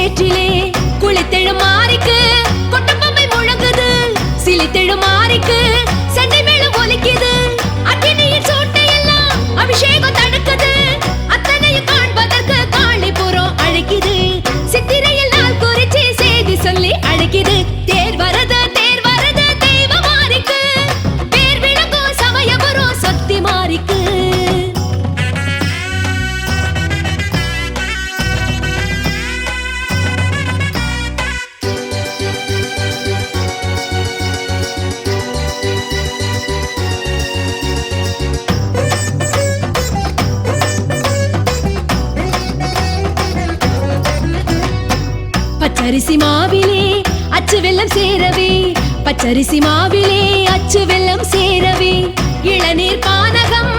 சேற்றிலே குளித்தெழும் மாறிக்கு கொட்டப்பம்பை முழங்குது, சிலித்தெழும் மாறிக்கு சண்டை மேளம் ஒலிக்குது. அக்னியின் சூட்டையெல்லாம் அபிஷேகம் தடுக்குது, அத்தனையும் காண்பதற்கு காளிபுரம் அழைக்குது. சித்திரையில் நாள் குறிச்சி செய்தி சொல்லி அழைக்குது. தேர் வரது தெய்வ மாறிக்கு, பேர் விளங்கும் சமயபுரம் சக்தி மாறிக்கு. பச்சரிசி மாவிலே அச்சு வெல்லம் சேரவே, பச்சரிசி மாவிலே அச்சு வெல்லம் சேரவே, இளநீர் பானகம்